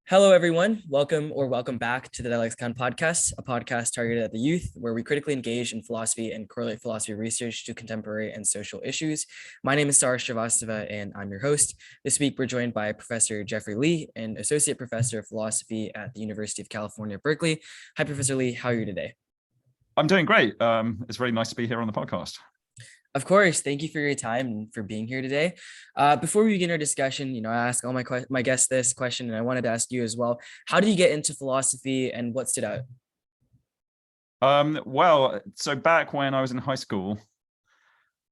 Hello, everyone. Welcome back to the Dialexicon podcast, a podcast targeted at the youth, where we critically engage in philosophy and correlate philosophy research to contemporary and social issues. My name is Saurish and I'm your host. This week, we're joined by Professor Geoffrey Lee, an associate professor of philosophy at the University of California, Berkeley. Hi, Professor Lee. How are you today? I'm doing great. It's really nice to be here on the podcast. Of course. Thank you for your time and for being here today. Before we begin our discussion, I ask all my guests this question, and I wanted to ask you as well. How did you get into philosophy, and what stood out? So back when I was in high school,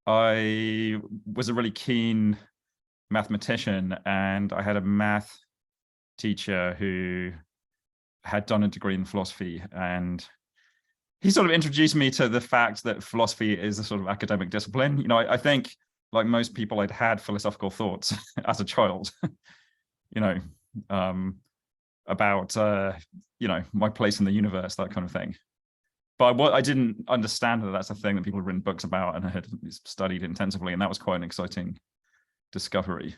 I was a really keen mathematician, and I had a math teacher who had done a degree in philosophy, and he sort of introduced me to the fact that philosophy is a sort of academic discipline. I think, like most people, I'd had philosophical thoughts as a child, about my place in the universe, that kind of thing. But what I didn't understand that's a thing that people have written books about and had studied intensively, and that was quite an exciting discovery.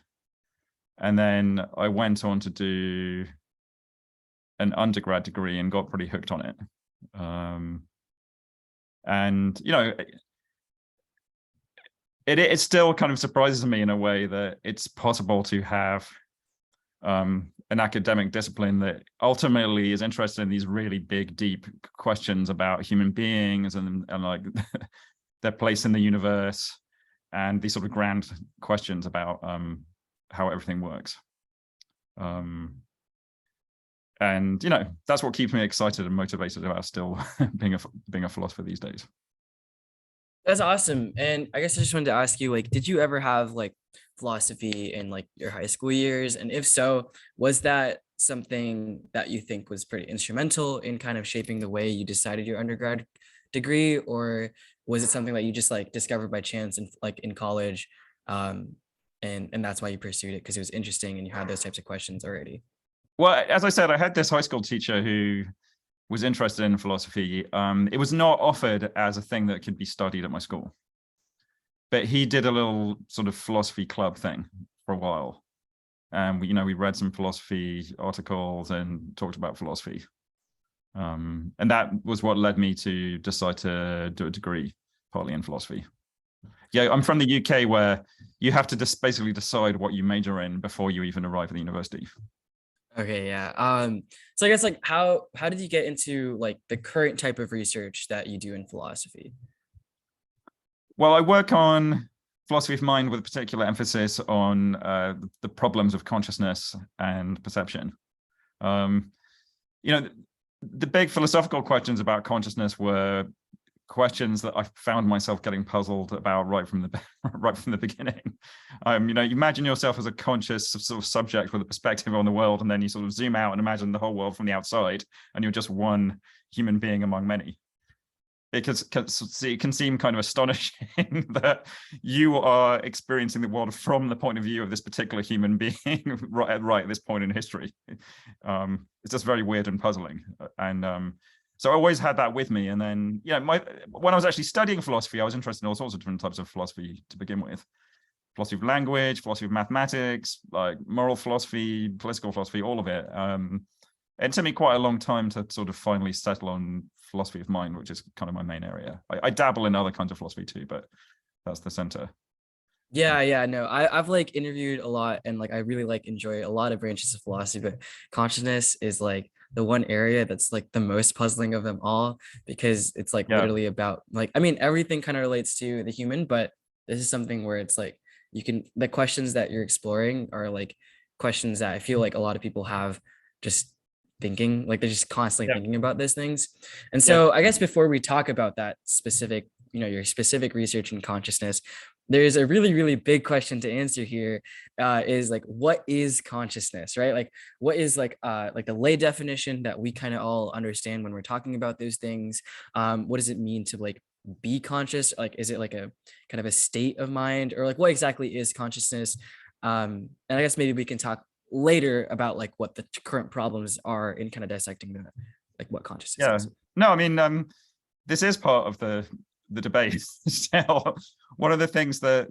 And then I went on to do an undergrad degree and got pretty hooked on it. It still kind of surprises me in a way that it's possible to have an academic discipline that ultimately is interested in these really big, deep questions about human beings and like their place in the universe and these sort of grand questions about how everything works. And that's what keeps me excited and motivated about still being a philosopher these days. That's awesome. And I guess I just wanted to ask you, did you ever have philosophy in your high school years? And if so, was that something that you think was pretty instrumental in kind of shaping the way you decided your undergrad degree? Or was it something that you just discovered by chance in college? And that's why you pursued it because it was interesting and you had those types of questions already? Well, as I said, I had this high school teacher who was interested in philosophy. It was not offered as a thing that could be studied at my school, but he did a little sort of philosophy club thing for a while. And we read some philosophy articles and talked about philosophy. And that was what led me to decide to do a degree partly in philosophy. Yeah, I'm from the UK, where you have to basically decide what you major in before you even arrive at the university. Okay, yeah. So I guess how did you get into the current type of research that you do in philosophy? Well, I work on philosophy of mind with a particular emphasis on the problems of consciousness and perception. The big philosophical questions about consciousness were questions that I found myself getting puzzled about right from the beginning. You imagine yourself as a conscious sort of subject with a perspective on the world, and then you sort of zoom out and imagine the whole world from the outside, and you're just one human being among many. It can seem kind of astonishing that you are experiencing the world from the point of view of this particular human being right at this point in history. It's just very weird and puzzling. And so I always had that with me. And then, when I was actually studying philosophy, I was interested in all sorts of different types of philosophy to begin with. Philosophy of language, philosophy of mathematics, like moral philosophy, political philosophy, all of it. It took me quite a long time to sort of finally settle on philosophy of mind, which is kind of my main area. I dabble in other kinds of philosophy too, but that's the center. Yeah, no, I've interviewed a lot, and I really enjoy a lot of branches of philosophy, but consciousness is the one area that's the most puzzling of them all, because it's literally about everything kind of relates to the human, but this is something where it's the questions that you're exploring are questions that I feel like a lot of people have just thinking, they're just constantly thinking about these things. And so I guess before we talk about that specific, your specific research in consciousness, there's a really, really big question to answer here, is what is consciousness, right? What is the lay definition that we kind of all understand when we're talking about those things? What does it mean to be conscious? Is it a kind of a state of mind, or what exactly is consciousness? And I guess maybe we can talk later about what the current problems are in kind of dissecting what consciousness is. No, I mean, this is part of the debate still. One of the things that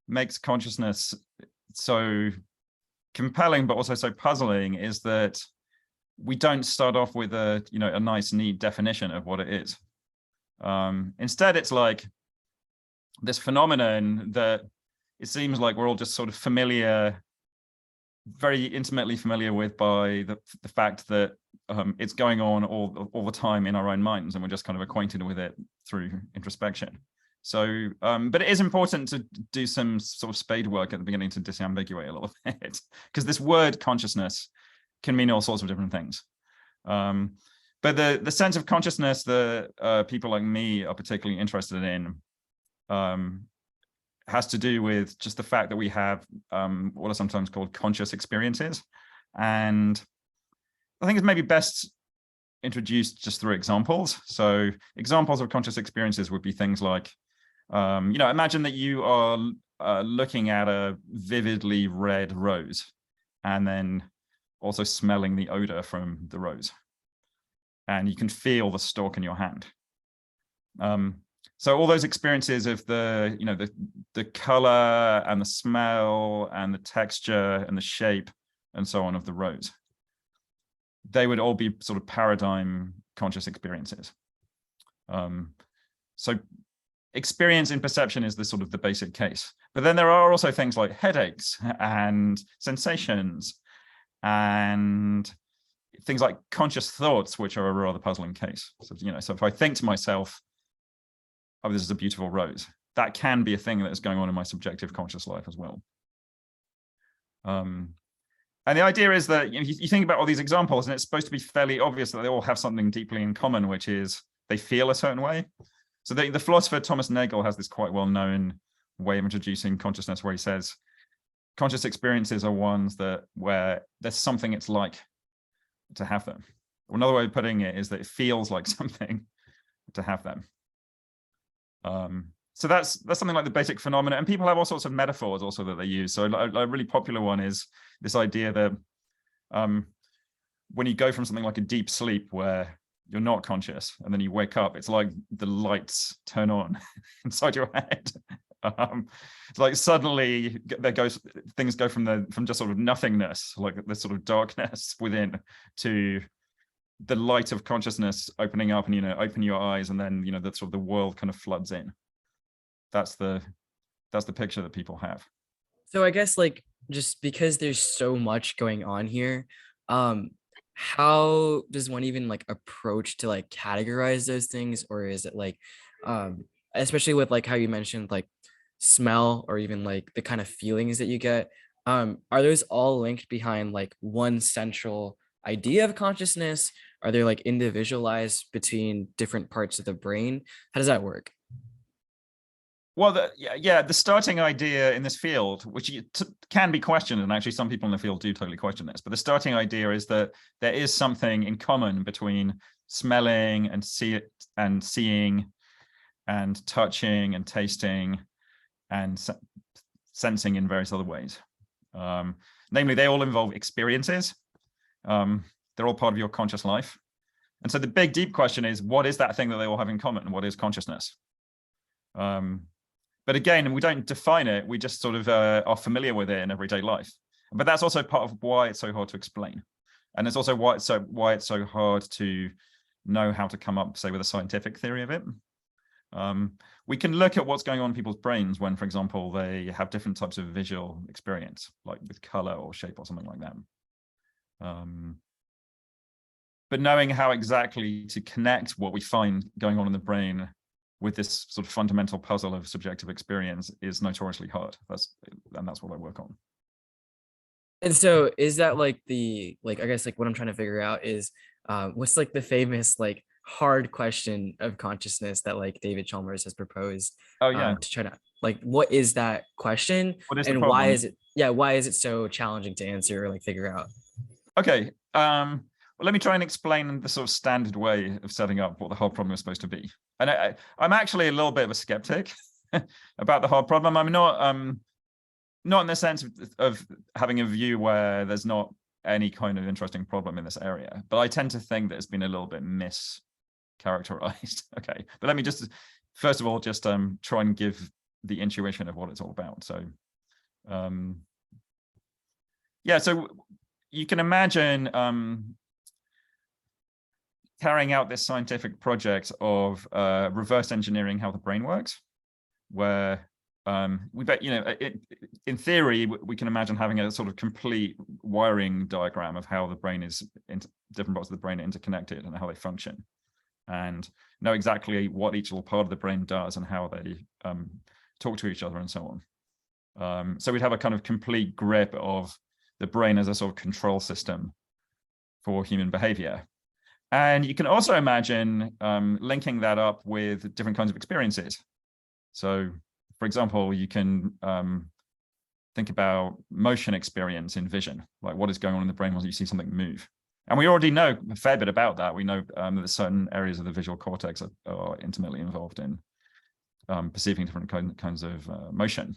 makes consciousness so compelling but also so puzzling is that we don't start off with a a nice, neat definition of what it is. Instead, it's like this phenomenon that it seems like we're all just sort of familiar, very intimately familiar with, by the fact that it's going on all the time in our own minds, and we're just kind of acquainted with it through introspection. So, but it is important to do some sort of spade work at the beginning to disambiguate a little bit, because this word consciousness can mean all sorts of different things. But the sense of consciousness that people like me are particularly interested in has to do with just the fact that we have what are sometimes called conscious experiences. And I think it's maybe best introduced just through examples. So examples of conscious experiences would be things like, imagine that you are looking at a vividly red rose and then also smelling the odor from the rose. And you can feel the stalk in your hand. So all those experiences of the color and the smell and the texture and the shape and so on of the rose, they would all be sort of paradigm conscious experiences. So experience in perception is the sort of the basic case. But then there are also things like headaches and sensations and things like conscious thoughts, which are a rather puzzling case. So, so if I think to myself, oh, this is a beautiful rose, that can be a thing that is going on in my subjective conscious life as well. And the idea is that you think about all these examples, and it's supposed to be fairly obvious that they all have something deeply in common, which is they feel a certain way. So the philosopher Thomas Nagel has this quite well-known way of introducing consciousness, where he says conscious experiences are ones where there's something it's like to have them. Or another way of putting it is that it feels like something to have them. So that's something like the basic phenomena, and people have all sorts of metaphors also that they use. So a really popular one is this idea that when you go from something like a deep sleep where you're not conscious and then you wake up, it's like the lights turn on inside your head. It's like suddenly things go from just sort of nothingness, like this sort of darkness within, to the light of consciousness opening up, and open your eyes, and then the sort of the world kind of floods in. That's the picture that people have. So I guess like just because there's so much going on here, how does one even like approach to like categorize those things? Or is it like especially with like how you mentioned like smell, or even like the kind of feelings that you get, are those all linked behind like one central idea of consciousness? Are they like individualized between different parts of the brain? How does that work? Well, the starting idea in this field, which can be questioned, and actually some people in the field do totally question this, but the starting idea is that there is something in common between smelling and seeing and touching and tasting and sensing in various other ways. Namely, they all involve experiences. They're all part of your conscious life. And so the big, deep question is, what is that thing that they all have in common? What is consciousness? But again, we don't define it. We just sort of are familiar with it in everyday life. But that's also part of why it's so hard to explain. And it's also why it's so hard to know how to come up, say, with a scientific theory of it. We can look at what's going on in people's brains when, for example, they have different types of visual experience, like with color or shape or something like that. But knowing how exactly to connect what we find going on in the brain with this sort of fundamental puzzle of subjective experience is notoriously hard. That's what I work on. And so is that like I guess like what I'm trying to figure out is what's like the famous like hard question of consciousness that like David Chalmers has proposed to try to like, what is that question, What is and the problem? why is it so challenging to answer or like figure out? Okay. Well, let me try and explain the sort of standard way of setting up what the hard problem is supposed to be. And I'm actually a little bit of a skeptic about the hard problem. I'm not in the sense of having a view where there's not any kind of interesting problem in this area, but I tend to think that it's been a little bit mischaracterized. Okay, but let me just first of all just try and give the intuition of what it's all about. So so you can imagine carrying out this scientific project of reverse engineering how the brain works, where we bet, in theory, we can imagine having a sort of complete wiring diagram of how the brain is, different parts of the brain are interconnected and how they function, and know exactly what each little part of the brain does and how they talk to each other and so on. So we'd have a kind of complete grip of the brain as a sort of control system for human behavior. And you can also imagine linking that up with different kinds of experiences. So, for example, you can think about motion experience in vision, like what is going on in the brain when you see something move. And we already know a fair bit about that. We know that certain areas of the visual cortex are intimately involved in perceiving different kinds of motion.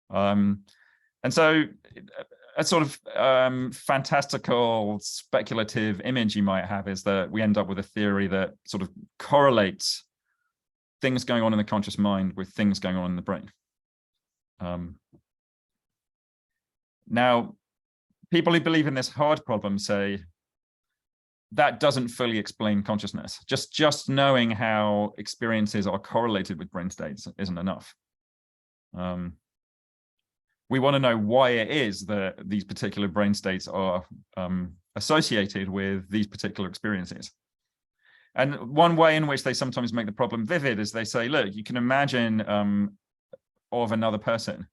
And so a sort of fantastical, speculative image you might have is that we end up with a theory that sort of correlates things going on in the conscious mind with things going on in the brain. Now, people who believe in this hard problem say that doesn't fully explain consciousness. Just knowing how experiences are correlated with brain states isn't enough. We want to know why it is that these particular brain states are associated with these particular experiences. And one way in which they sometimes make the problem vivid is they say, look, you can imagine of another person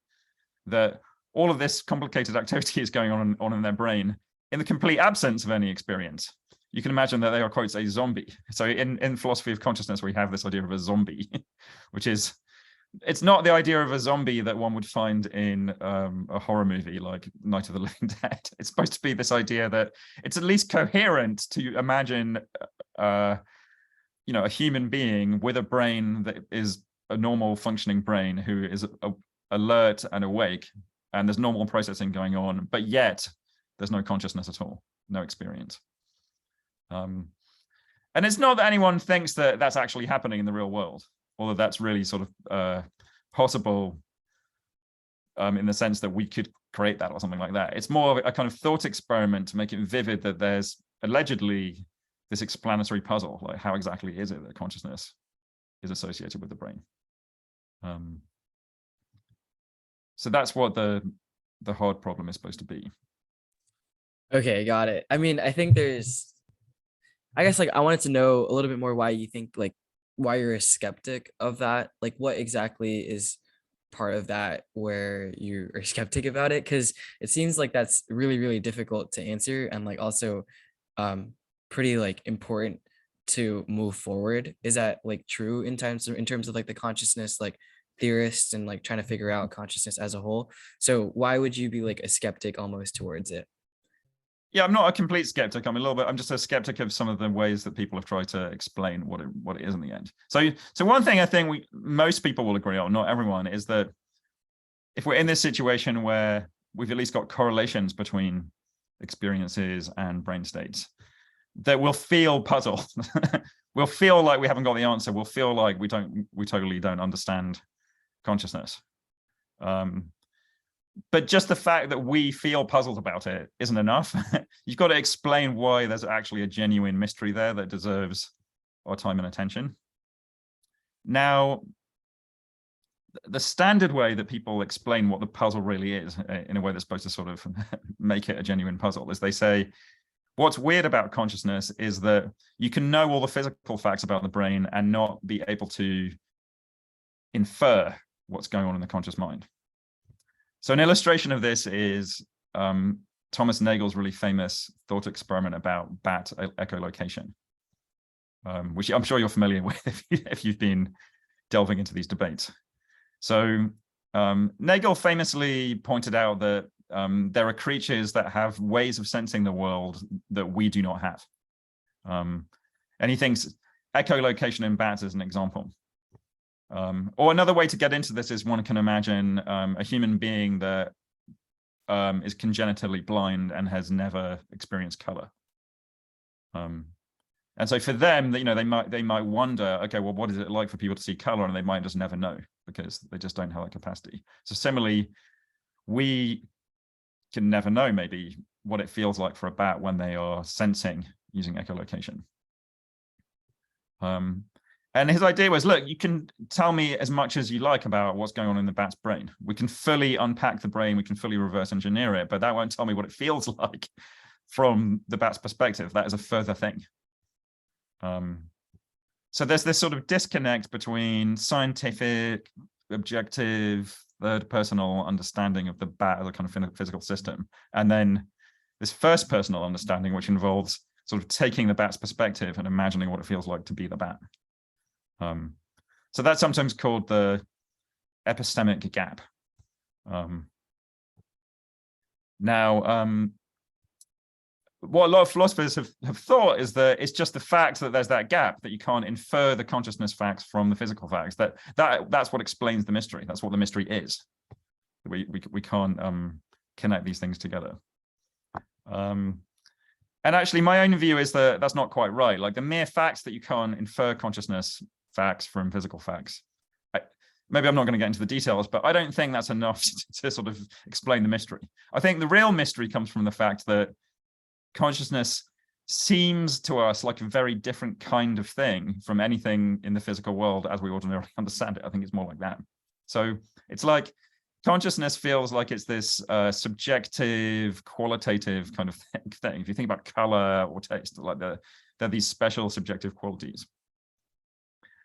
that all of this complicated activity is going on in their brain in the complete absence of any experience. You can imagine that they are, quotes, a zombie. So in philosophy of consciousness, we have this idea of a zombie, which is, it's not the idea of a zombie that one would find in a horror movie like Night of the Living Dead. It's supposed to be this idea that it's at least coherent to imagine a human being with a brain that is a normal functioning brain who is alert and awake, and there's normal processing going on, but yet there's no consciousness at all, no experience. And it's not that anyone thinks that that's actually happening in the real world, or that that's really sort of possible in the sense that we could create that or something like that. It's more of a kind of thought experiment to make it vivid that there's allegedly this explanatory puzzle, like how exactly is it that consciousness is associated with the brain? So that's what the hard problem is supposed to be. Okay, got it. I mean, I think I guess like I wanted to know a little bit more why you think, like, why you're a skeptic of that. Like, what exactly is part of that where you are skeptic about it? Because it seems like that's really, really difficult to answer, and like also pretty like important to move forward. Is that like true in terms of like the consciousness like theorists and like trying to figure out consciousness as a whole? So why would you be like a skeptic almost towards it? Yeah, I'm not a complete skeptic. I'm just a skeptic of some of the ways that people have tried to explain what it is in the end. So one thing I think most people will agree on, not everyone, is that if we're in this situation where we've at least got correlations between experiences and brain states, that we'll feel puzzled. We'll feel like we haven't got the answer. We'll feel like we totally don't understand consciousness. But just the fact that we feel puzzled about it isn't enough. You've got to explain why there's actually a genuine mystery there that deserves our time and attention. Now, the standard way that people explain what the puzzle really is, in a way that's supposed to sort of make it a genuine puzzle, is they say, what's weird about consciousness is that you can know all the physical facts about the brain and not be able to infer what's going on in the conscious mind. So an illustration of this is Thomas Nagel's really famous thought experiment about bat echolocation, which I'm sure you're familiar with if you've been delving into these debates. So Nagel famously pointed out that there are creatures that have ways of sensing the world that we do not have. And he thinks echolocation in bats is an example. Or another way to get into this is one can imagine a human being that is congenitally blind and has never experienced color. And so for them, they might wonder, okay, well, what is it like for people to see color? And they might just never know because they just don't have that capacity. So similarly, we can never know maybe what it feels like for a bat when they are sensing using echolocation. And his idea was, look, you can tell me as much as you like about what's going on in the bat's brain. We can fully unpack the brain, we can fully reverse engineer it, but that won't tell me what it feels like from the bat's perspective. That is a further thing. So there's this sort of disconnect between scientific, objective, third-personal understanding of the bat as a kind of physical system, and then this first-personal understanding, which involves sort of taking the bat's perspective and imagining what it feels like to be the bat. So that's sometimes called the epistemic gap. What a lot of philosophers have thought is that it's just the fact that there's that gap, that you can't infer the consciousness facts from the physical facts. That's what explains the mystery. That's what the mystery is. We can't connect these things together. And actually, my own view is that that's not quite right. Like the mere facts that you can't infer consciousness facts from physical facts. Maybe I'm not going to get into the details, but I don't think that's enough to sort of explain the mystery. I think the real mystery comes from the fact that consciousness seems to us like a very different kind of thing from anything in the physical world as we ordinarily understand it. I think it's more like that. So it's like consciousness feels like it's this subjective, qualitative kind of thing. If you think about color or taste, like they're these special subjective qualities.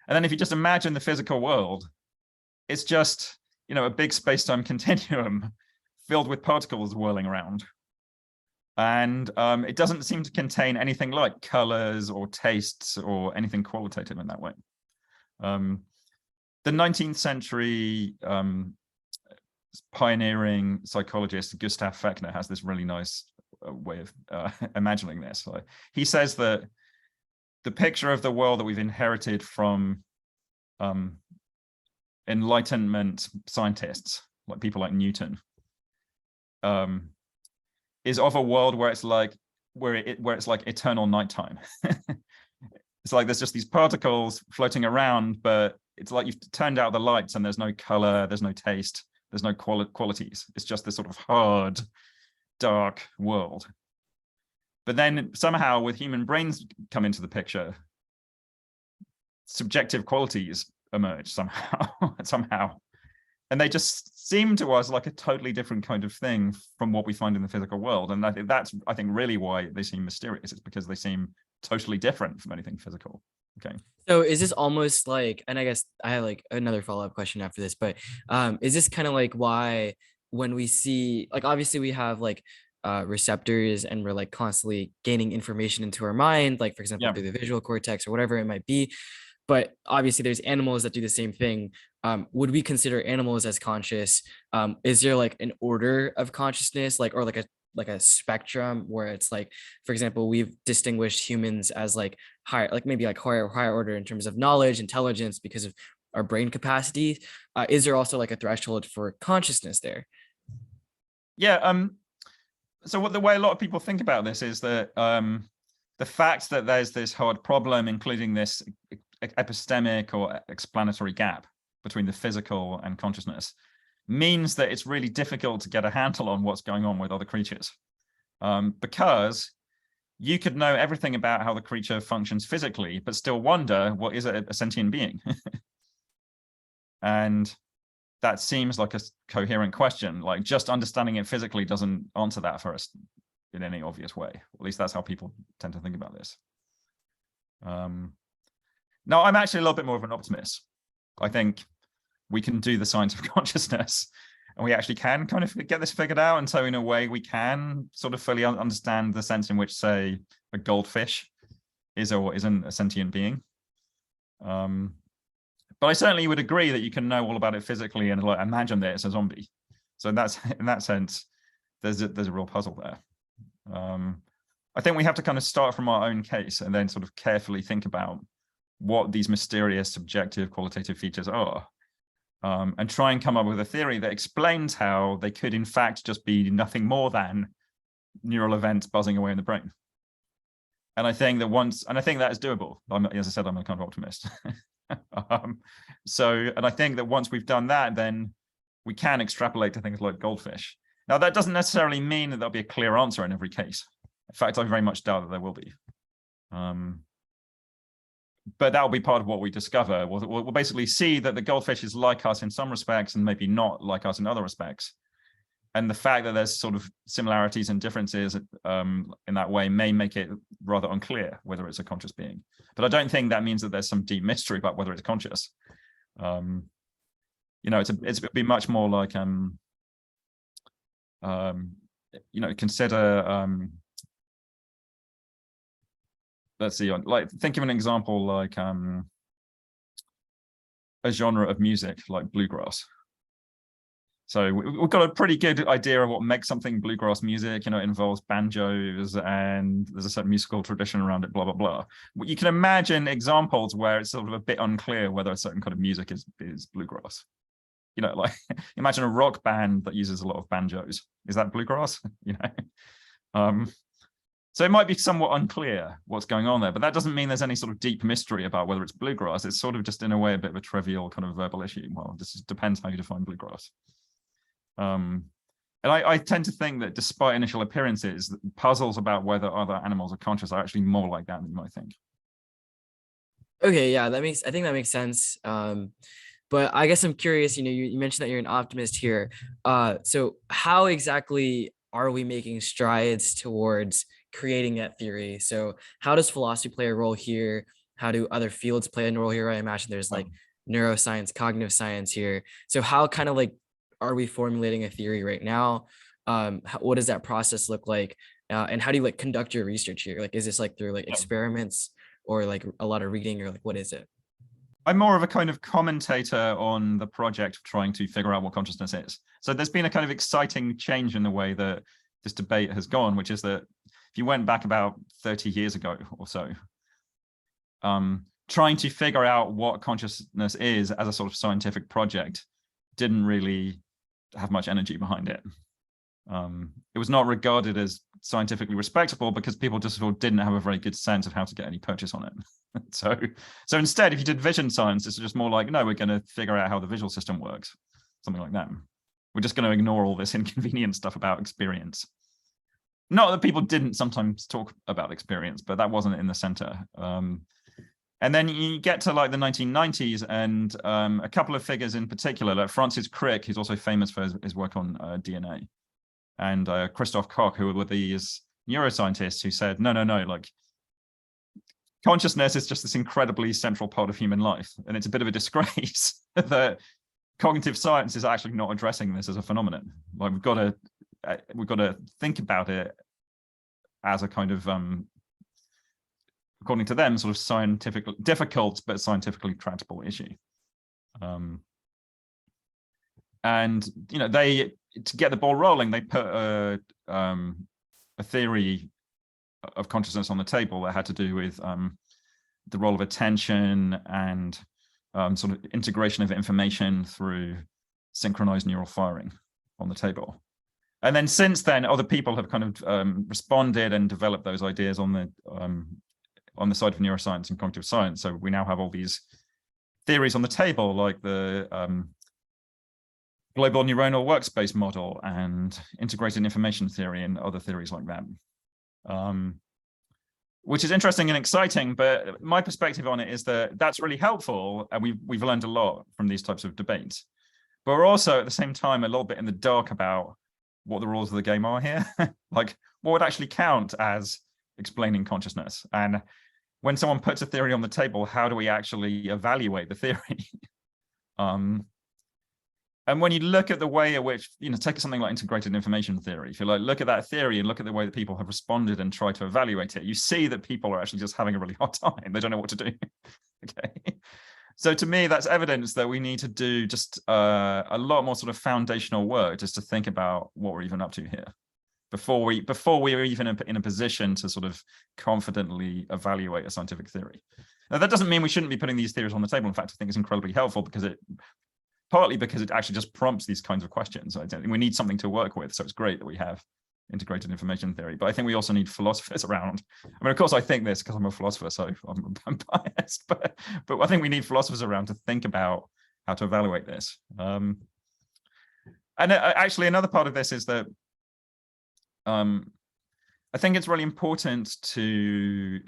And then if you just imagine the physical world, it's just, a big space-time continuum filled with particles whirling around. And it doesn't seem to contain anything like colors or tastes or anything qualitative in that way. The 19th century pioneering psychologist Gustav Fechner has this really nice way of imagining this. He says that the picture of the world that we've inherited from Enlightenment scientists, like people like Newton, is of a world where it's like eternal nighttime. It's like there's just these particles floating around, but it's like you've turned out the lights and there's no color, there's no taste, there's no qualities. It's just this sort of hard, dark world. But then somehow, with human brains come into the picture, subjective qualities emerge somehow. And they just seem to us like a totally different kind of thing from what we find in the physical world. And I think really why they seem mysterious. It's because they seem totally different from anything physical. Okay. So is this almost like, and I guess I have like another follow-up question after this, but is this kind of like why when we see, like, obviously we have like receptors and we're like constantly gaining information into our mind, like for example, through the visual cortex or whatever it might be. But obviously there's animals that do the same thing. Would we consider animals as conscious? Is there like an order of consciousness, like, or like a spectrum where it's like, for example, we've distinguished humans as like higher, like maybe like higher order in terms of knowledge, intelligence, because of our brain capacity. Is there also like a threshold for consciousness there? Yeah. So the way a lot of people think about this is that the fact that there's this hard problem, including this epistemic or explanatory gap between the physical and consciousness, means that it's really difficult to get a handle on what's going on with other creatures, because you could know everything about how the creature functions physically, but still wonder, what is a sentient being? And that seems like a coherent question. Like just understanding it physically doesn't answer that for us in any obvious way. At least that's how people tend to think about this. Now, I'm actually a little bit more of an optimist. I think we can do the science of consciousness and we actually can kind of get this figured out. And so in a way, we can sort of fully understand the sense in which, say, a goldfish is or isn't a sentient being. But I certainly would agree that you can know all about it physically and like imagine that it's a zombie. So in that sense, there's a real puzzle there. I think we have to kind of start from our own case and then sort of carefully think about what these mysterious subjective qualitative features are, and try and come up with a theory that explains how they could in fact just be nothing more than neural events buzzing away in the brain. And I think that is doable. As I said, I'm a kind of optimist. And I think that once we've done that, then we can extrapolate to things like goldfish. Now, that doesn't necessarily mean that there'll be a clear answer in every case. In fact, I very much doubt that there will be. but that'll be part of what we discover. We'll basically see that the goldfish is like us in some respects and maybe not like us in other respects. And the fact that there's sort of similarities and differences in that way may make it rather unclear whether it's a conscious being. But I don't think that means that there's some deep mystery about whether it's conscious. You know, it's be much more like you know, consider let's see, like think of an example like a genre of music like bluegrass. So we've got a pretty good idea of what makes something bluegrass music. You know, it involves banjos and there's a certain musical tradition around it, blah, blah, blah. You can imagine examples where it's sort of a bit unclear whether a certain kind of music is bluegrass. You know, like imagine a rock band that uses a lot of banjos. Is that bluegrass? You know, so it might be somewhat unclear what's going on there, but that doesn't mean there's any sort of deep mystery about whether it's bluegrass. It's sort of just in a way a bit of a trivial kind of verbal issue. Well, this depends how you define bluegrass. And I tend to think that despite initial appearances, puzzles about whether other animals are conscious are actually more like that than you might think. Okay, yeah, I think that makes sense. But I guess I'm curious, you know, you mentioned that you're an optimist here. So how exactly are we making strides towards creating that theory? So how does philosophy play a role here? How do other fields play a role here? I imagine there's like neuroscience, cognitive science here. So how kind of like are we formulating a theory right now? What does that process look like? And how do you like conduct your research here? Like, is this like through like experiments or like a lot of reading, or like what is it? I'm more of a kind of commentator on the project of trying to figure out what consciousness is. So there's been a kind of exciting change in the way that this debate has gone, which is that if you went back about 30 years ago or so, trying to figure out what consciousness is as a sort of scientific project didn't really have much energy behind it. It was not regarded as scientifically respectable because people just sort of didn't have a very good sense of how to get any purchase on it. So instead, if you did vision science, it's just more like, no, we're going to figure out how the visual system works, something like that. We're just going to ignore all this inconvenient stuff about experience. Not that people didn't sometimes talk about experience, but that wasn't in the center. And then you get to like the 1990s, and a couple of figures in particular, like Francis Crick, who's also famous for his work on DNA, and Christoph Koch, who were these neuroscientists who said, no, like consciousness is just this incredibly central part of human life. And it's a bit of a disgrace that cognitive science is actually not addressing this as a phenomenon. Like we've got to think about it as a kind of, according to them, sort of scientifically difficult, but scientifically tractable issue. And, you know, to get the ball rolling, they put a theory of consciousness on the table that had to do with the role of attention and sort of integration of information through synchronized neural firing on the table. And then since then, other people have kind of responded and developed those ideas on the side of neuroscience and cognitive science. So we now have all these theories on the table, like the global neuronal workspace model and integrated information theory and other theories like that, which is interesting and exciting. But my perspective on it is that that's really helpful, and we've learned a lot from these types of debates. But we're also at the same time a little bit in the dark about what the rules of the game are here. Like what would actually count as explaining consciousness? And when someone puts a theory on the table, how do we actually evaluate the theory? And when you look at the way in which, you know, take something like integrated information theory, if you like, look at that theory and look at the way that people have responded and try to evaluate it, you see that people are actually just having a really hard time. They don't know what to do. Okay. So to me, that's evidence that we need to do just a lot more sort of foundational work just to think about what we're even up to here before we're even in a position to sort of confidently evaluate a scientific theory. Now, that doesn't mean we shouldn't be putting these theories on the table. In fact, I think it's incredibly helpful partly because it actually just prompts these kinds of questions. We need something to work with. So it's great that we have integrated information theory, but I think we also need philosophers around. I mean, of course, I think this because I'm a philosopher, so I'm biased, but I think we need philosophers around to think about how to evaluate this. And actually, another part of this is that I think it's really important to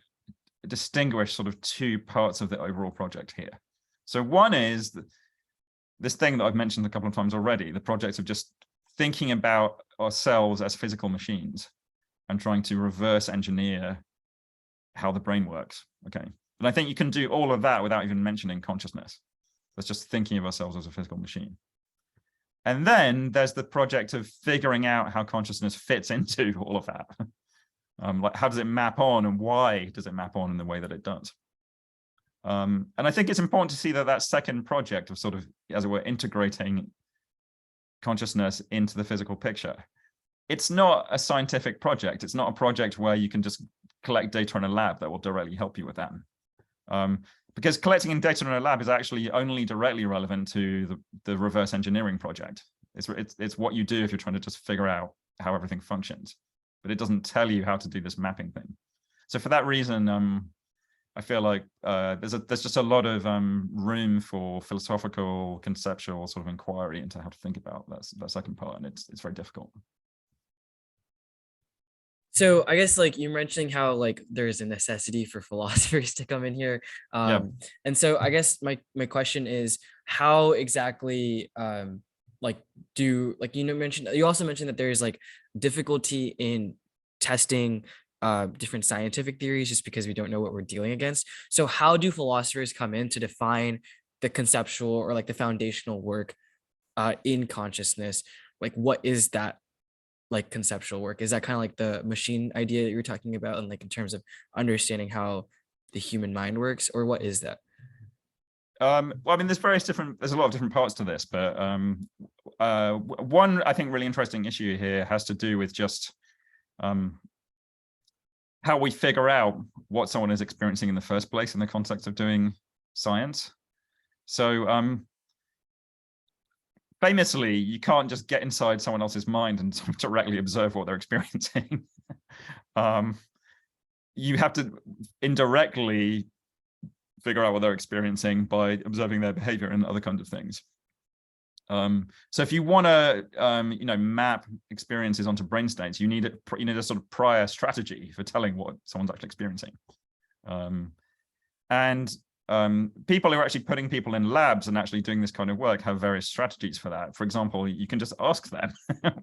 distinguish sort of two parts of the overall project here. So one is this thing that I've mentioned a couple of times already, the project of just thinking about ourselves as physical machines and trying to reverse engineer how the brain works. Okay. And I think you can do all of that without even mentioning consciousness. That's just thinking of ourselves as a physical machine. And then there's the project of figuring out how consciousness fits into all of that. Like, how does it map on, and why does it map on in the way that it does? And I think it's important to see that that second project of sort of, as it were, integrating consciousness into the physical picture, it's not a scientific project. It's not a project where you can just collect data in a lab that will directly help you with that. Because collecting data in a lab is actually only directly relevant to the reverse engineering project. It's what you do if you're trying to just figure out how everything functions, but it doesn't tell you how to do this mapping thing. So for that reason, I feel like there's just a lot of room for philosophical, conceptual sort of inquiry into how to think about that second part, and it's very difficult. So I guess like you're mentioning how like there's a necessity for philosophers to come in here. Yeah. And so I guess my question is, how exactly like you also mentioned that there's like difficulty in testing different scientific theories just because we don't know what we're dealing against. So how do philosophers come in to define the conceptual or like the foundational work in consciousness? Like, what is that like conceptual work? Is that kind of like the machine idea that you were talking about, and like in terms of understanding how the human mind works, or what is that? Well, I mean, there's a lot of different parts to this, but one, I think, really interesting issue here has to do with just how we figure out what someone is experiencing in the first place in the context of doing science. So famously, you can't just get inside someone else's mind and sort of directly observe what they're experiencing. You have to indirectly figure out what they're experiencing by observing their behavior and other kinds of things. So if you want to, map experiences onto brain states, you need a sort of prior strategy for telling what someone's actually experiencing. People who are actually putting people in labs and actually doing this kind of work have various strategies for that. For example, you can just ask them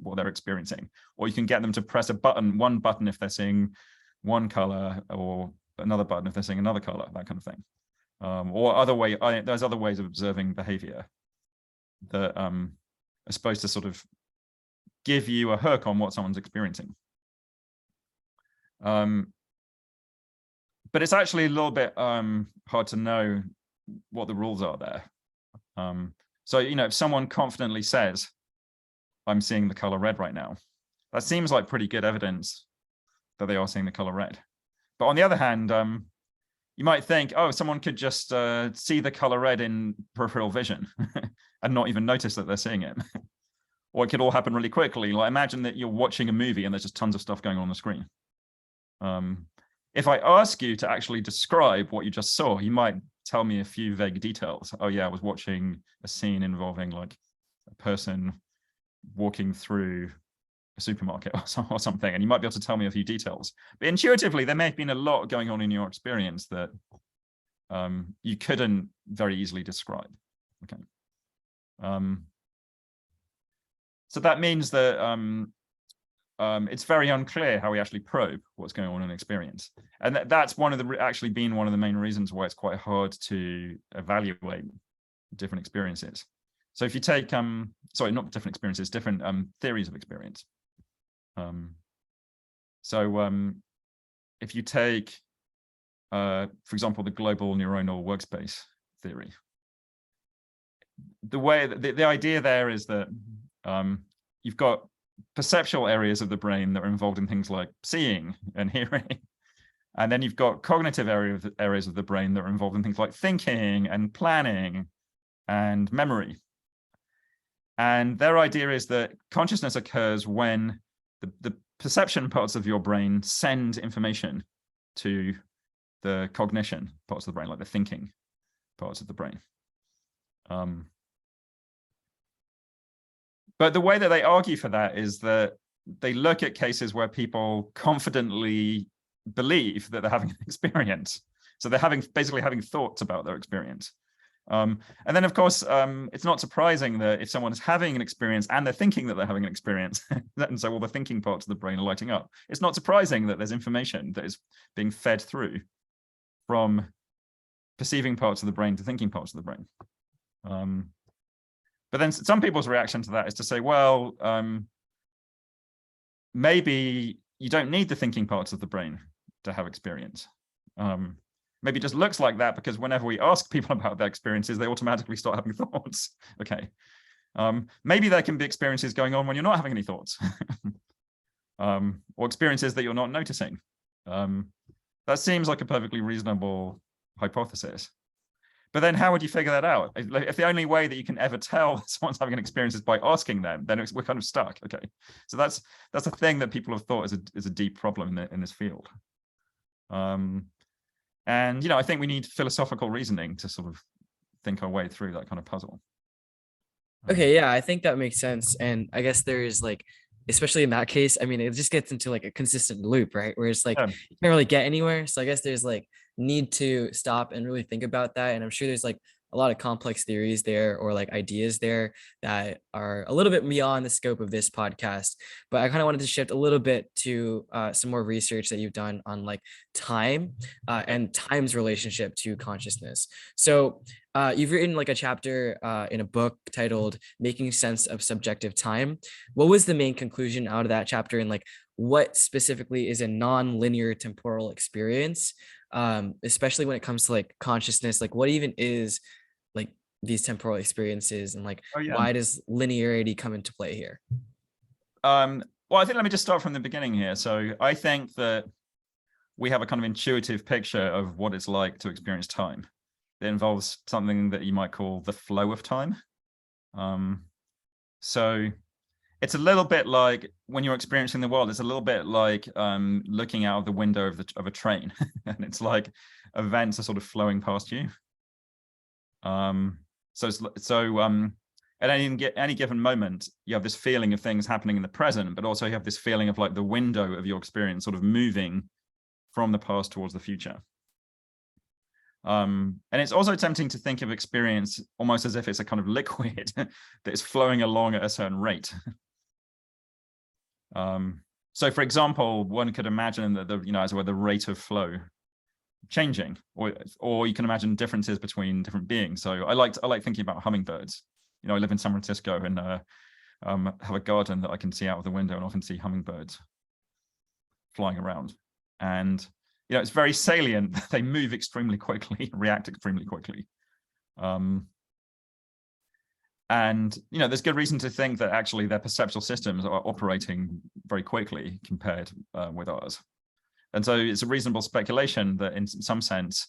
what they're experiencing, or you can get them to press one button if they're seeing one color, or another button if they're seeing another color, that kind of thing. There's other ways of observing behavior that are supposed to sort of give you a hook on what someone's experiencing. But it's actually a little bit hard to know what the rules are there. So, if someone confidently says, I'm seeing the color red right now, that seems like pretty good evidence that they are seeing the color red. But on the other hand, you might think, oh, someone could just see the color red in peripheral vision and not even notice that they're seeing it. Or it could all happen really quickly. Like, imagine that you're watching a movie and there's just tons of stuff going on the screen. If I ask you to actually describe what you just saw, you might tell me a few vague details. Oh yeah, I was watching a scene involving like a person walking through a supermarket or something, and you might be able to tell me a few details. But intuitively, there may have been a lot going on in your experience that you couldn't very easily describe. Okay. So that means that it's very unclear how we actually probe what's going on in experience. And that's actually been one of the main reasons why it's quite hard to evaluate different experiences. So if you take, sorry, not different experiences, different theories of experience. If you take, for example, the global neuronal workspace theory, the idea there is that you've got perceptual areas of the brain that are involved in things like seeing and hearing. And then you've got cognitive areas of the brain that are involved in things like thinking and planning and memory. And their idea is that consciousness occurs when the perception parts of your brain send information to the cognition parts of the brain, like the thinking parts of the brain. But the way that they argue for that is that they look at cases where people confidently believe that they're having an experience. So they're basically having thoughts about their experience. And then, of course, it's not surprising that if someone is having an experience and they're thinking that they're having an experience, and so all the thinking parts of the brain are lighting up, it's not surprising that there's information that is being fed through from perceiving parts of the brain to thinking parts of the brain. But then some people's reaction to that is to say, well, maybe you don't need the thinking parts of the brain to have experience. Maybe it just looks like that because whenever we ask people about their experiences, they automatically start having thoughts. Okay. Maybe there can be experiences going on when you're not having any thoughts, or experiences that you're not noticing. That seems like a perfectly reasonable hypothesis. But then how would you figure that out? If the only way that you can ever tell someone's having an experience is by asking them, then we're kind of stuck. Okay. So that's a thing that people have thought is a deep problem in this field. And, I think we need philosophical reasoning to sort of think our way through that kind of puzzle. Okay, yeah, I think that makes sense. And I guess there is like, especially in that case, I mean, it just gets into like a consistent loop, right? Where it's like Yeah. you can't really get anywhere. So I guess there's like need to stop and really think about that. And I'm sure there's like a lot of complex theories there or like ideas there that are a little bit beyond the scope of this podcast. But I kind of wanted to shift a little bit to some more research that you've done on like time and time's relationship to consciousness. So you've written like a chapter in a book titled Making Sense of Subjective Time. What was the main conclusion out of that chapter, and like what specifically is a non-linear temporal experience, especially when it comes to like consciousness? Like what even is like these temporal experiences, and like why does linearity come into play here? Well, I think let me just start from the beginning here. So I think that we have a kind of intuitive picture of what it's like to experience time. It involves something that you might call the flow of time. So it's a little bit like when you're experiencing the world, it's a little bit like looking out of the window of a train. And it's like events are sort of flowing past you. At any given moment, you have this feeling of things happening in the present, but also you have this feeling of like the window of your experience sort of moving from the past towards the future. And it's also tempting to think of experience almost as if it's a kind of liquid that is flowing along at a certain rate. So, for example, one could imagine that the rate of flow changing, or you can imagine differences between different beings. So I like thinking about hummingbirds. I live in San Francisco and have a garden that I can see out of the window and often see hummingbirds flying around. And it's very salient. They move extremely quickly, react extremely quickly. And there's good reason to think that actually their perceptual systems are operating very quickly compared with ours. And so it's a reasonable speculation that in some sense,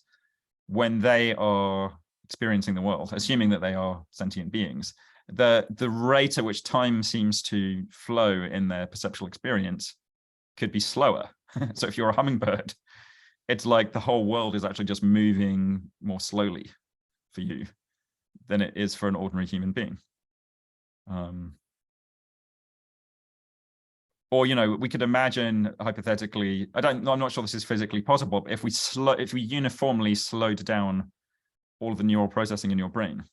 when they are experiencing the world, assuming that they are sentient beings, the rate at which time seems to flow in their perceptual experience could be slower. So if you're a hummingbird, it's like the whole world is actually just moving more slowly for you than it is for an ordinary human being. Or we could imagine hypothetically, I'm not sure this is physically possible, but if we uniformly slowed down all of the neural processing in your brain,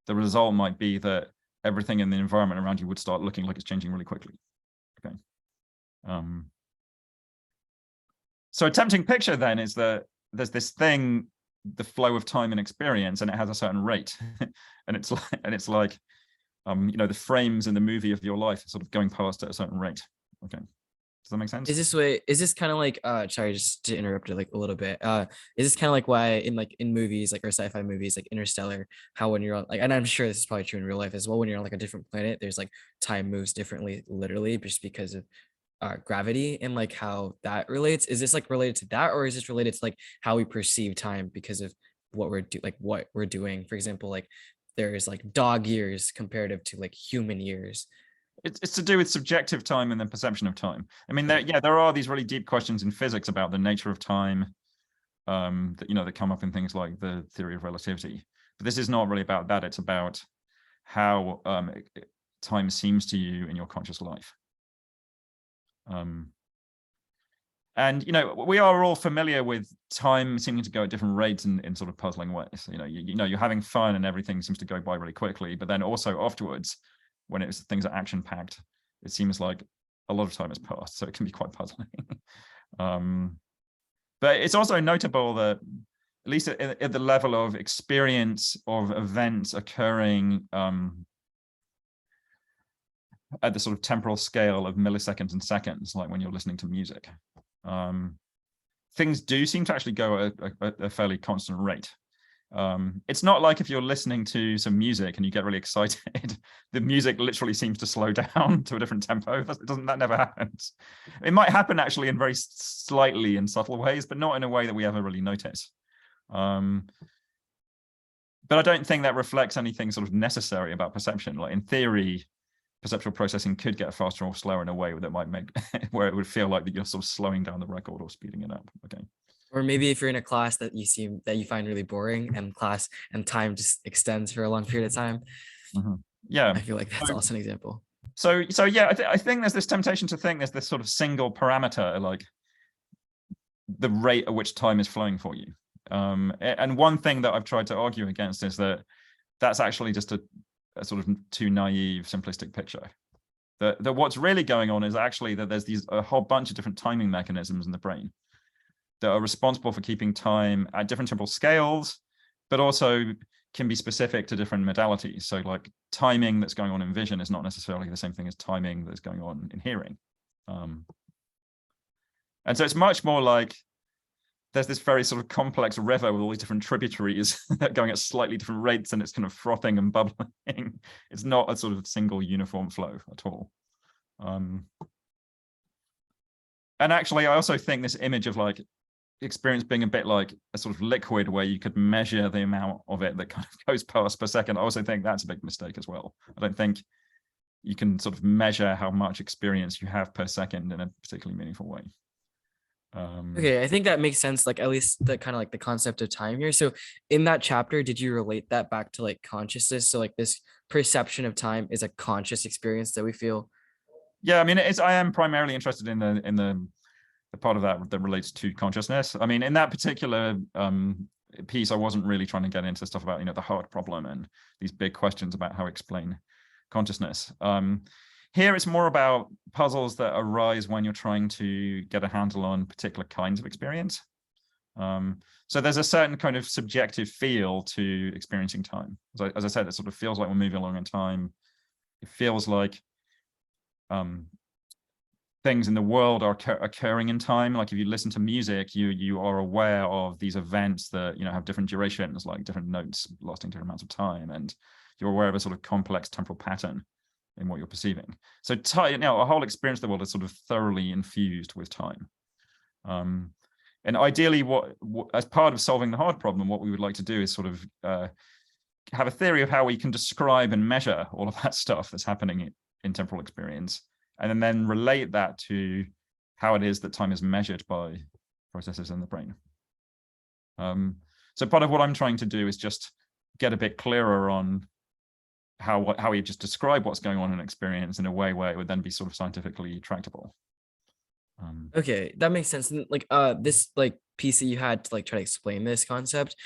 the result might be that everything in the environment around you would start looking like it's changing really quickly. Okay. So a tempting picture then is that there's this thing, the flow of time and experience, and it has a certain rate, and it's like the frames in the movie of your life are sort of going past at a certain rate. Okay, does that make sense? Is this kind of like sorry, just to interrupt it like a little bit, is this kind of like why in movies like or sci-fi movies like Interstellar, how when you're on like, and I'm sure this is probably true in real life as well, when you're on like a different planet, there's like time moves differently literally just because of gravity, and like how that relates? Is this like related to that, or is this related to like how we perceive time because of what we're doing? For example, like there is like dog years comparative to like human years. It's to do with subjective time and then perception of time. I mean, there are these really deep questions in physics about the nature of time that come up in things like the theory of relativity. But this is not really about that. It's about how time seems to you in your conscious life. And, we are all familiar with time seeming to go at different rates in sort of puzzling ways. You're having fun and everything seems to go by really quickly, but then also afterwards, when things are action packed, it seems like a lot of time has passed, so it can be quite puzzling. But it's also notable that, at least at the level of experience of events occurring at the sort of temporal scale of milliseconds and seconds, like when you're listening to music, things do seem to actually go at a fairly constant rate. It's not like if you're listening to some music and you get really excited, the music literally seems to slow down to a different tempo. That never happens. It might happen actually in very slightly and subtle ways, but not in a way that we ever really notice. But I don't think that reflects anything sort of necessary about perception. Like in theory, perceptual processing could get faster or slower in a way that might make where it would feel like that you're sort of slowing down the record or speeding it up. Okay. Or maybe if you're in a class that you find really boring, and class and time just extends for a long period of time. Yeah, I feel like that's also an example. So yeah, I think there's this temptation to think there's this sort of single parameter, like the rate at which time is flowing for you. And one thing that I've tried to argue against is that that's actually just a sort of too naive, simplistic picture. That what's really going on is actually that there's a whole bunch of different timing mechanisms in the brain that are responsible for keeping time at different temporal scales, but also can be specific to different modalities. So like timing that's going on in vision is not necessarily the same thing as timing that's going on in hearing. And so it's much more like there's this very sort of complex river with all these different tributaries that going at slightly different rates, and it's kind of frothing and bubbling. It's not a sort of single uniform flow at all. And actually, I also think this image of like experience being a bit like a sort of liquid where you could measure the amount of it that kind of goes past per second, I also think that's a big mistake as well. I don't think you can sort of measure how much experience you have per second in a particularly meaningful way. Okay, I think that makes sense, like at least the kind of like the concept of time here. So in that chapter, did you relate that back to like consciousness? So like this perception of time is a conscious experience that we feel. Yeah, I mean, I am primarily interested in the part of that relates to consciousness. I mean, in that particular piece, I wasn't really trying to get into stuff about, the heart problem and these big questions about how to explain consciousness. Here, it's more about puzzles that arise when you're trying to get a handle on particular kinds of experience. So there's a certain kind of subjective feel to experiencing time. As I said, it sort of feels like we're moving along in time. It feels like things in the world are occurring in time. Like if you listen to music, you are aware of these events that have different durations, like different notes lasting different amounts of time, and you're aware of a sort of complex temporal pattern in what you're perceiving. So a whole experience of the world is sort of thoroughly infused with time. And ideally, what as part of solving the hard problem, what we would like to do is sort of have a theory of how we can describe and measure all of that stuff that's happening in temporal experience, and then relate that to how it is that time is measured by processes in the brain. So part of what I'm trying to do is just get a bit clearer on how we just describe what's going on in experience in a way where it would then be sort of scientifically tractable. Okay, that makes sense. And like this like piece that you had to like try to explain this concept,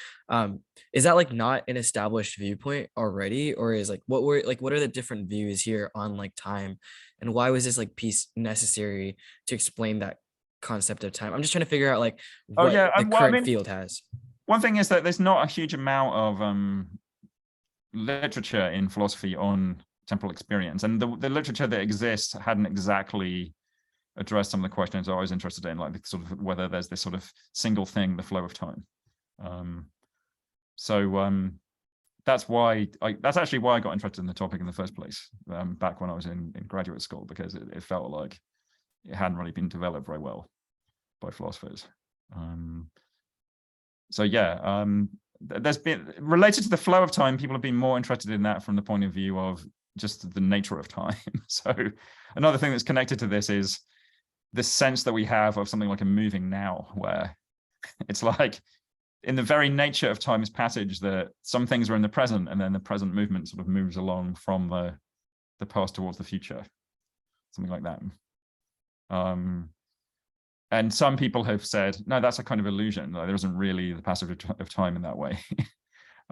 is that like not an established viewpoint already, or is like what are the different views here on like time, and why was this like piece necessary to explain that concept of time? I'm just trying to figure out like what the current field has. One thing is that there's not a huge amount of literature in philosophy on temporal experience, and the literature that exists hadn't exactly addressed some of the questions I was interested in, like sort of whether there's this sort of single thing, the flow of time. That's actually why I got interested in the topic in the first place, back when I was in graduate school, because it felt like it hadn't really been developed very well by philosophers. There's been, related to the flow of time, people have been more interested in that from the point of view of just the nature of time. So another thing that's connected to this is the sense that we have of something like a moving now, where it's like in the very nature of time's passage that some things are in the present, and then the present movement sort of moves along from the past towards the future, something like that. and some people have said, no, that's a kind of illusion. Like, there isn't really the passage of time in that way.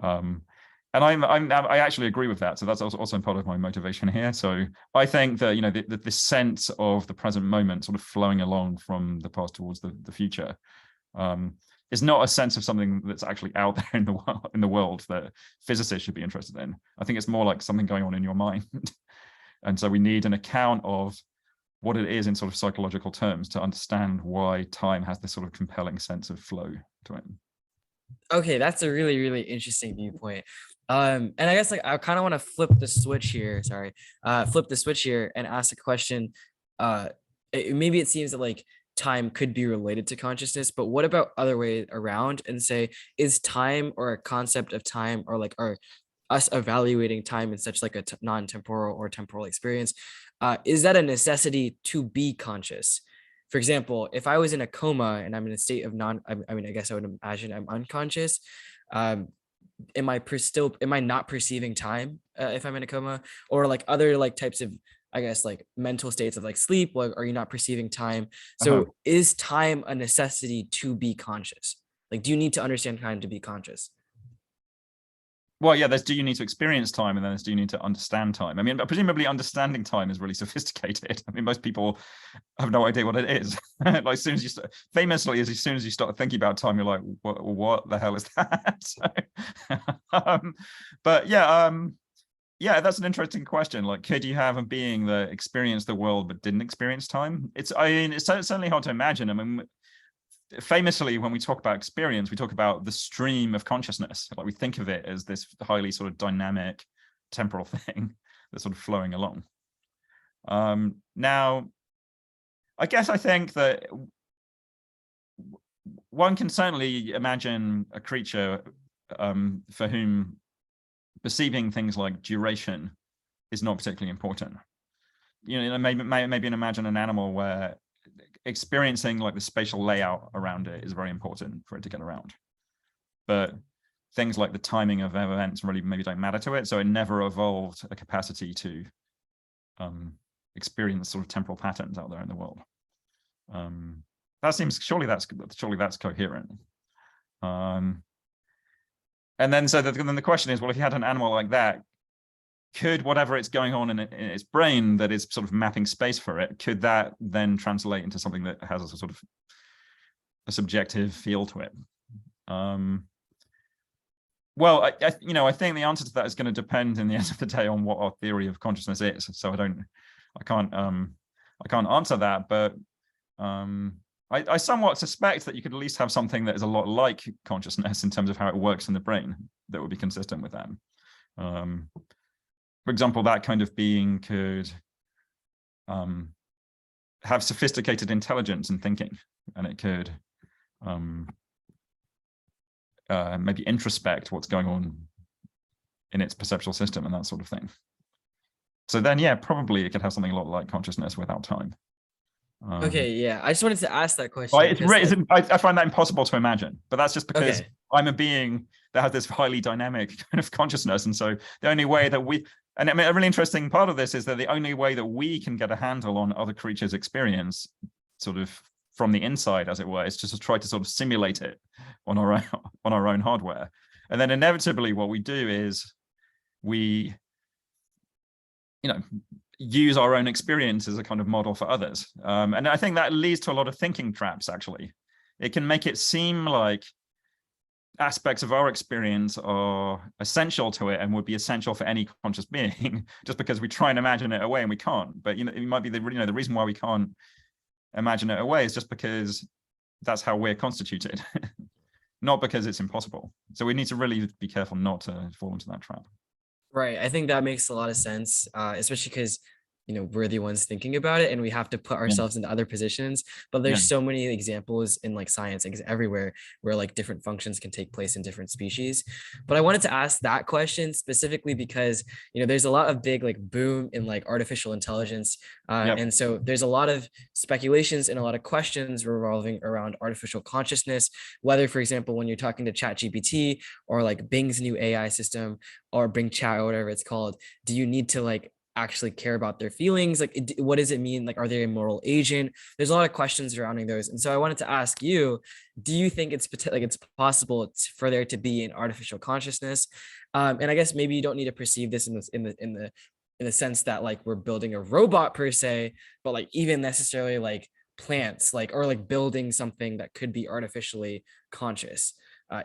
um, and I actually agree with that. So that's also part of my motivation here. So I think that, you know, the sense of the present moment sort of flowing along from the past towards the future, is not a sense of something that's actually out there in the world that physicists should be interested in. I think it's more like something going on in your mind. And so we need an account of what it is in sort of psychological terms to understand why time has this sort of compelling sense of flow to it. Okay, that's a really, really interesting viewpoint. And I guess like I kind of want to flip the switch here. Sorry, flip the switch here and ask a question. Maybe it seems that like time could be related to consciousness, but what about other way around and say, is time or a concept of time or like or us evaluating time in such like a non-temporal or temporal experience, is that a necessity to be conscious? For example, if I was in a coma and I'm in a state of I mean, I guess I would imagine I'm unconscious. Um, am I not perceiving time if I'm in a coma, or like other like types of, I guess, like mental states of like sleep? Like, are you not perceiving time? So is time a necessity to be conscious? Like, do you need to understand time to be conscious? Well, yeah, there's do you need to experience time, and then there's do you need to understand time. I mean, presumably understanding time is really sophisticated. I mean, most people have no idea what it is. Like, as soon as you start, famously, as soon as you start thinking about time, you're like, what the hell is that? So, but yeah, yeah, that's an interesting question. Like, could you have a being that experienced the world but didn't experience time? I mean, it's certainly hard to imagine. I mean, famously, when we talk about experience, we talk about the stream of consciousness. Like, we think of it as this highly sort of dynamic temporal thing that's sort of flowing along. Now, I guess I think that one can certainly imagine a creature for whom perceiving things like duration is not particularly important. You know, maybe imagine an animal where experiencing like the spatial layout around it is very important for it to get around. But things like the timing of events really maybe don't matter to it. So it never evolved a capacity to experience sort of temporal patterns out there in the world. That seems, surely that's coherent. And then then the question is, well, if you had an animal like that, could whatever it's going on in its brain that is sort of mapping space for it, could that then translate into something that has a sort of a subjective feel to it? Well, I think the answer to that is going to depend in the end of the day on what our theory of consciousness is. So I can't answer that, but I somewhat suspect that you could at least have something that is a lot like consciousness in terms of how it works in the brain that would be consistent with that. For example, that kind of being could have sophisticated intelligence and thinking, and it could maybe introspect what's going on in its perceptual system and that sort of thing. So then, yeah, probably it could have something a lot like consciousness without time. Okay, yeah, I just wanted to ask that question. I find that impossible to imagine, but that's just because I'm a being that has this highly dynamic kind of consciousness. And so the only way that and I mean, a really interesting part of this is that the only way that we can get a handle on other creatures' experience, sort of from the inside, as it were, is just to try to sort of simulate it on our own hardware. And then inevitably what we do is we, use our own experience as a kind of model for others. And I think that leads to a lot of thinking traps, actually. It can make it seem like aspects of our experience are essential to it and would be essential for any conscious being, just because we try and imagine it away and we can't. But it might be the reason why we can't imagine it away is just because that's how we're constituted, not because it's impossible. So we need to really be careful not to fall into that trap. Right. I think that makes a lot of sense, especially because, we're the ones thinking about it and we have to put ourselves into other positions. But there's so many examples in like science everywhere where like different functions can take place in different species. But I wanted to ask that question specifically because, there's a lot of big like boom in like artificial intelligence. And so there's a lot of speculations and a lot of questions revolving around artificial consciousness, whether, for example, when you're talking to ChatGPT or like Bing's new AI system or Bing Chat or whatever it's called, do you need to like actually care about their feelings? Like, what does it mean? Like, are they a moral agent? There's a lot of questions surrounding those. And so I wanted to ask you, do you think it's like it's possible for there to be an artificial consciousness? And I guess maybe you don't need to perceive this in the sense that like we're building a robot per se, but like even necessarily like plants, like, or like building something that could be artificially conscious.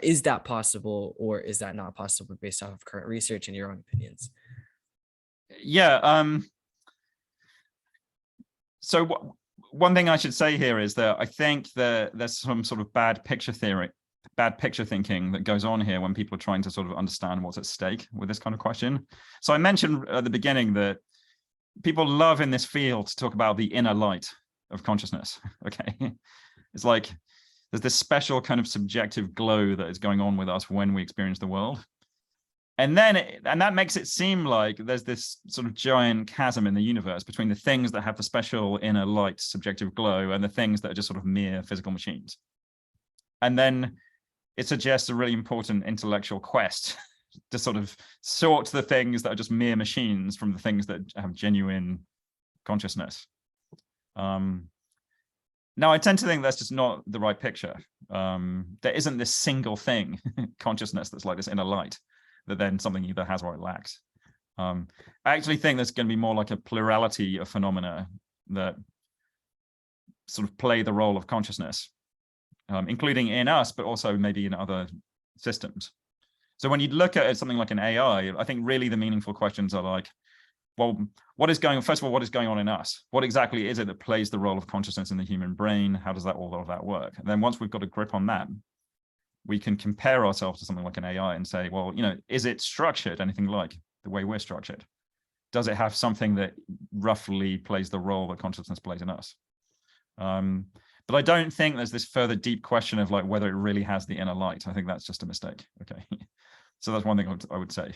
Is that possible, or is that not possible based off of current research and your own opinions? Yeah. So one thing I should say here is that I think that there's some sort of bad picture thinking that goes on here when people are trying to sort of understand what's at stake with this kind of question. So I mentioned at the beginning that people love in this field to talk about the inner light of consciousness. Okay. It's like there's this special kind of subjective glow that is going on with us when we experience the world. And that makes it seem like there's this sort of giant chasm in the universe between the things that have the special inner light subjective glow and the things that are just sort of mere physical machines. And then it suggests a really important intellectual quest to sort of sort the things that are just mere machines from the things that have genuine consciousness. Now, I tend to think that's just not the right picture. There isn't this single thing, consciousness, that's like this inner light that then something either has or it lacks. I actually think there's going to be more like a plurality of phenomena that sort of play the role of consciousness, including in us, but also maybe in other systems. So when you look at something like an AI, I think really the meaningful questions are like, well, first of all, what is going on in us? What exactly is it that plays the role of consciousness in the human brain? How does all of that work? And then once we've got a grip on that, we can compare ourselves to something like an AI and say, well, is it structured anything like the way we're structured? Does it have something that roughly plays the role that consciousness plays in us? But I don't think there's this further deep question of like whether it really has the inner light. I think that's just a mistake. Okay. So that's one thing I would say.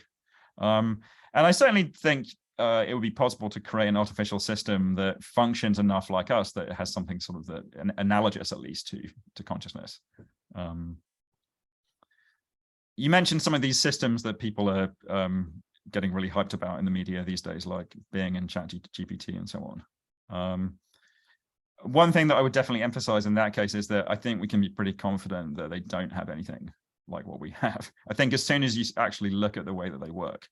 And I certainly think it would be possible to create an artificial system that functions enough like us, that it has something sort of analogous at least to consciousness. You mentioned some of these systems that people are getting really hyped about in the media these days, like Bing and ChatGPT and so on. One thing that I would definitely emphasize in that case is that I think we can be pretty confident that they don't have anything like what we have. I think as soon as you actually look at the way that they work,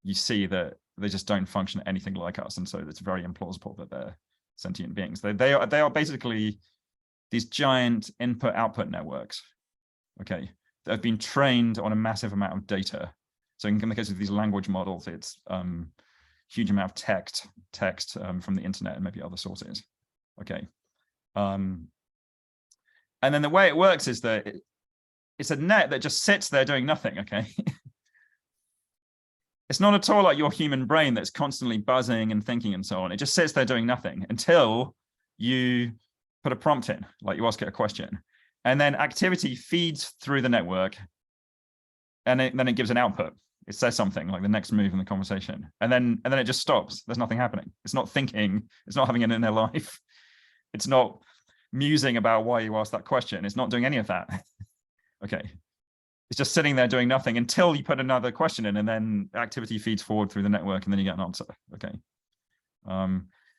you see that they just don't function anything like us. And so it's very implausible that they're sentient beings. They are basically these giant input-output networks, okay, that have been trained on a massive amount of data. So in the case of these language models, it's huge amount of text from the internet and maybe other sources. Okay. And then the way it works is that it's a net that just sits there doing nothing. Okay. It's not at all like your human brain that's constantly buzzing and thinking and so on. It just sits there doing nothing until you put a prompt in, like you ask it a question. And then activity feeds through the network, and then it gives an output. It says something like the next move in the conversation, and then it just stops. There's nothing happening. It's not thinking. It's not having an inner life. It's not musing about why you asked that question. It's not doing any of that. Okay. It's just sitting there doing nothing until you put another question in, and then activity feeds forward through the network, and then you get an answer. Okay.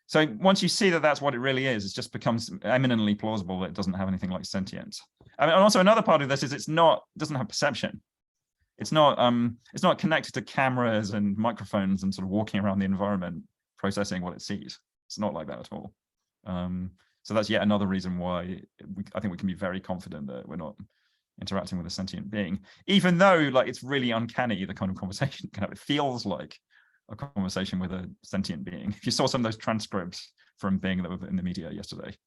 So once you see that that's what it really is, it just becomes eminently plausible that it doesn't have anything like sentience. And also another part of this is doesn't have perception. It's not connected to cameras and microphones and sort of walking around the environment processing what it sees. It's not like that at all. So that's yet another reason why I think we can be very confident that we're not interacting with a sentient being, even though like it's really uncanny the kind of conversation you can have. It feels like a conversation with a sentient being. If you saw some of those transcripts from Bing that were in the media yesterday,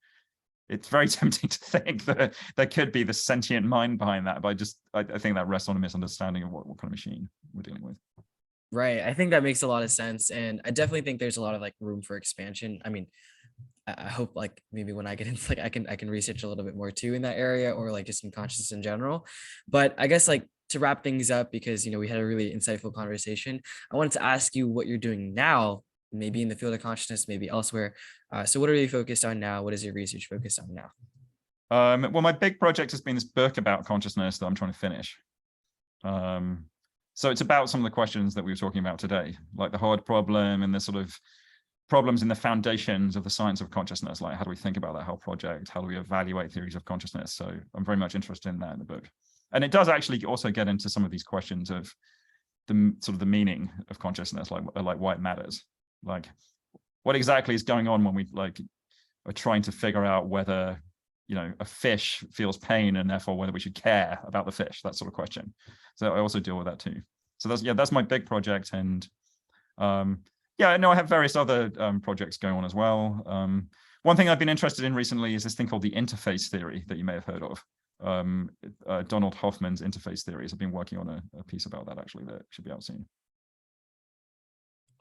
it's very tempting to think that there could be the sentient mind behind that, but I think that rests on a misunderstanding of what kind of machine we're dealing with. Right. I think that makes a lot of sense. And I definitely think there's a lot of like room for expansion. I mean, I hope like maybe when I get into like I can research a little bit more too in that area, or like just in consciousness in general. But I guess like to wrap things up, because we had a really insightful conversation, I wanted to ask you what you're doing now, maybe in the field of consciousness, maybe elsewhere. So what are you focused on now? What is your research focused on now? Well, my big project has been this book about consciousness that I'm trying to finish. So it's about some of the questions that we were talking about today, like the hard problem and the sort of problems in the foundations of the science of consciousness. Like, how do we think about that whole project? How do we evaluate theories of consciousness? So I'm very much interested in that in the book. And it does actually also get into some of these questions of the sort of the meaning of consciousness, like why it matters. Like, what exactly is going on when we like are trying to figure out whether, you know, a fish feels pain and therefore whether we should care about the fish, that sort of question. So I also deal with that too. So that's my big project. And yeah, no, I have various other projects going on as well. One thing I've been interested in recently is this thing called the interface theory that you may have heard of. Donald Hoffman's interface theories. I've been working on a piece about that actually that should be out soon.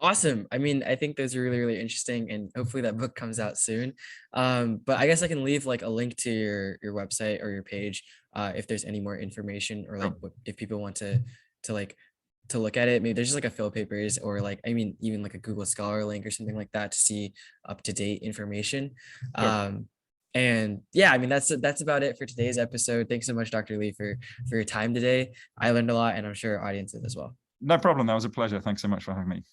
Awesome. I mean, I think those are really, really interesting, and hopefully that book comes out soon. But I guess I can leave like a link to your website or your page if there's any more information, or like if people want to like to look at it. Maybe there's just like a Phil Papers, or like, I mean, even like a Google Scholar link or something like that to see up to date information. And yeah, I mean, that's about it for today's episode. Thanks so much, Dr. Lee, for your time today. I learned a lot, and I'm sure our audience did as well. No problem. That was a pleasure. Thanks so much for having me.